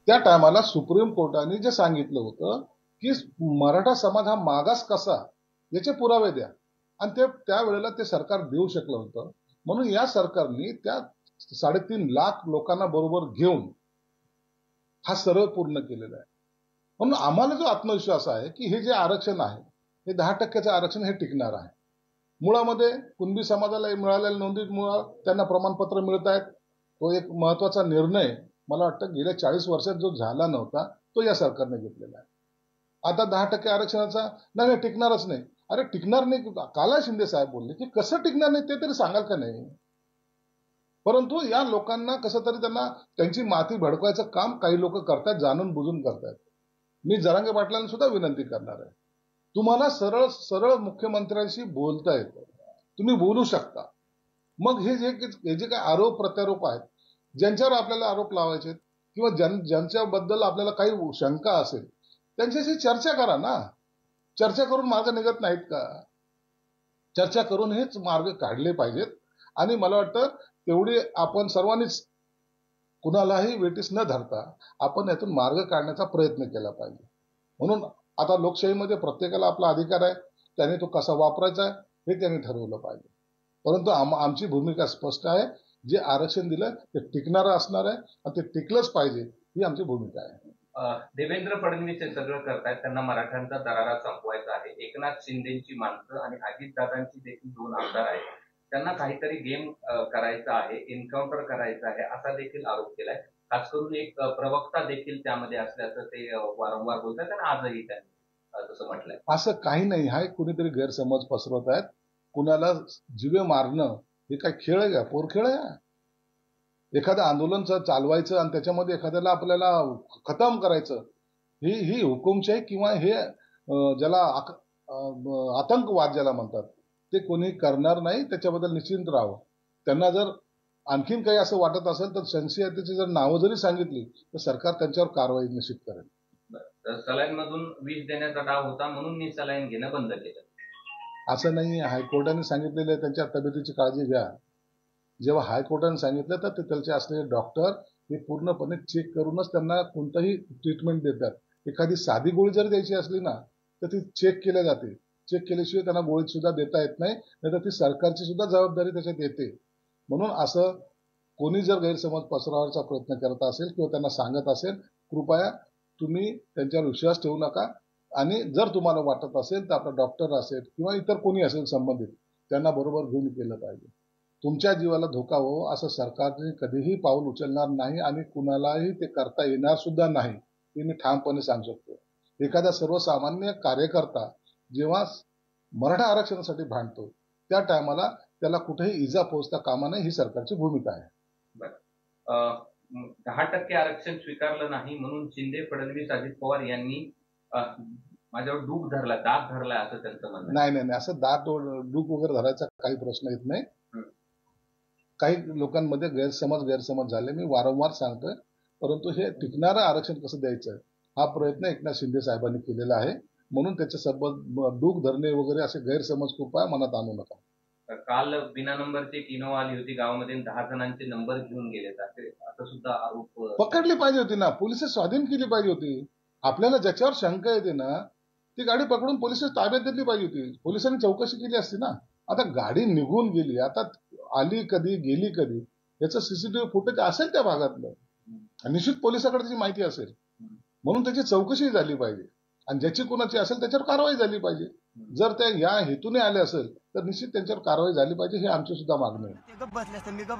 त्या टायमाला सुप्रीम कोर्टाने जे सांगितलं होतं की मराठा समाज हा मागास कसा याचे पुरावे द्या, आणि ते त्यावेळेला ते सरकार देऊ शकलं होतं. म्हणून या सरकारने त्या 3.5 लाख लोकांना बरोबर घेऊन हा सरळ पूर्ण केलेला आहे. म्हणून आम्हाला जो आत्मविश्वास आहे की हे जे आरक्षण आहे हे 10% आरक्षण हे टिकणार आहे. मुळामध्ये कुणबी समाजाला मिळालेल्या नोंदीमुळे त्यांना प्रमाणपत्र मिळत आहेत. तो एक महत्वाचा निर्णय मला वाटतं गेल्या 40 वर्षात जो झाला नव्हता तो या सरकारने घेतलेला आहे. आता 10% आरक्षणाचा नाही टिकणारच नाही. अरे टिकणार नाही, काला शिंदे साहेब बोलले की कसं टिकणार नाही ते तरी सांगाल का नाही. परंतु या लोकांना कसं तरी त्यांना त्यांची माती भडकवायचं काम काही लोक करतात, जाणून बुजून करतात. मी जरांगे पाटलांना सुद्धा विनंती करणार आहे, तुम्हाला सरळ सरळ मुख्यमंत्र्यांशी बोलता येतं, तुम्ही बोलू शकता. मग हे जे काही आरोप प्रत्यारोप आहेत, ज्यांच्यावर आपल्याला आरोप लावायचे किंवा ज्यांच्याबद्दल आपल्याला काही शंका असेल त्यांच्याशी चर्चा करा ना. चर्चा करून मार्ग निघत नाहीत का? चर्चा करून हेच मार्ग काढले पाहिजेत. आणि मला वाटतं तेवढी आपण सर्वांनीच कुणालाही वेटीस न धरता आपण यातून मार्ग काढण्याचा प्रयत्न केला पाहिजे. म्हणून आता लोकशाहीमध्ये प्रत्येकाला आपला अधिकार आहे, त्याने तो कसा वापरायचा हे त्यांनी ठरवलं पाहिजे. परंतु आमची भूमिका स्पष्ट आहे, जे आरक्षण दिलं ते टिकणारं असणार आहे आणि ते टिकलंच पाहिजे ही आमची भूमिका आहे. देवेंद्र फडणवीस हे सगळं करतायत, त्यांना मराठ्यांचा दरारा संपवायचा आहे. एकनाथ शिंदेची माणसं आणि अजितदादांची देखील 2 आमदार आहेत, त्यांना काहीतरी गेम करायचा आहे, एन्काउंटर करायचा आहे असा देखील आरोप केलाय. खास करून एक प्रवक्ता देखील त्यामध्ये असल्याचं ते वारंवार बोलतात आणि आजही त्यांनी तसं म्हटलंय. असं काही नाही, हा कुणीतरी गैरसमज पसरवत आहेत. कुणाला जीवे मारणं हे काय खेळ आहे का? पोरखेळ आहे? एखादं आंदोलन चालवायचं आणि त्याच्यामध्ये एखाद्याला आपल्याला खतम करायचं ही हुकुमशाही किंवा हे ज्याला आतंकवाद ज्याला म्हणतात ते कोणी करणार नाही. त्याच्याबद्दल निश्चिंत राहावं. त्यांना जर आणखीन काही असं वाटत असेल तर संशयाची जर नावं जरी सांगितली तर सरकार त्यांच्यावर कारवाई निश्चित करेल. सलाईन मधून विष देण्याचा डाव होता म्हणून मी सलाईन घेणं बंद केलं असं नाही. हायकोर्टाने सांगितलेलं आहे त्यांच्या तब्येतीची काळजी घ्या. जेव्हा हायकोर्टाने सांगितलं तर त्यांचे असलेले डॉक्टर हे पूर्णपणे चेक करूनच त्यांना कोणताही ट्रीटमेंट देतात. एखादी साधी गोळी जर द्यायची असली ना तर ती चेक केल्या जाते. चेक केल्याशिवाय त्यांना गोळी सुद्धा देता येत नाही, नाहीतर ती सरकारची सुद्धा जबाबदारी त्याच्यात येते. म्हणून असं कोणी जर गैरसमज पसरवायचा प्रयत्न करत असेल किंवा त्यांना सांगत असेल, कृपया तुम्ही त्यांच्यावर विश्वास ठेवू नका. आणि जर तुम्हाला वाटत असेल तर आपला डॉक्टर असेल किंवा इतर कोणी असेल संबंधित त्यांना बरोबर घेऊन केलं पाहिजे. तुमच्या जीवाला धोका हो असं सरकारने कधीही पाऊल उचलणार नाही आणि कुणालाही ते करता येणार सुद्धा नाही हे मी ठामपणे सांगू शकतो. एखादा सर्वसामान्य कार्यकर्ता जेव्हा मराठा आरक्षणासाठी भांडतो त्या टायमाला त्याला कुठेही इजा पोहोचता कामा नये ही सरकारची भूमिका आहे. 10% आरक्षण स्वीकारलं नाही म्हणून शिंदे, फडणवीस, अजित पवार यांनी माझ्यावर दात धरला असं त्यांचं म्हणणं. नाही, असं डूक वगैरे धरायचा काही प्रश्न येत नाही. काही लोकांमध्ये गैरसमज झाले, मी वारंवार सांगतोय. परंतु हे टिकणारं आरक्षण कसं द्यायचं हा प्रयत्न एकनाथ शिंदे साहेबांनी केलेला आहे. म्हणून त्याच्यासोबत डूक धरणे वगैरे असे गैरसमज कृपया मनात आणू नका. काल बिना नंबरची इनोवा आली होती गावामध्ये, 10 जणांचे नंबर घेऊन गेले, असं सुद्धा आरोप. पकडली पाहिजे होती ना, पोलिस स्वाधीन केली पाहिजे होती. आपल्याला ज्याच्यावर शंका येते ना ती गाडी पकडून पोलिस ताब्यात घेतली पाहिजे होती. पोलिसांनी चौकशी केली असती ना. आता गाडी निघून गेली, आता आली कधी गेली कधी याचं सीसीटीव्ही फुटेज असेल त्या भागातलं, निश्चित पोलिसाकडे त्याची माहिती असेल. म्हणून त्याची चौकशी झाली पाहिजे आणि ज्याची कोणाची असेल त्याच्यावर कारवाई झाली पाहिजे. जर त्या या हेतूने आले असेल तर निश्चित त्यांच्यावर कारवाई झाली पाहिजे, ही आमची सुद्धा मागणी आहे.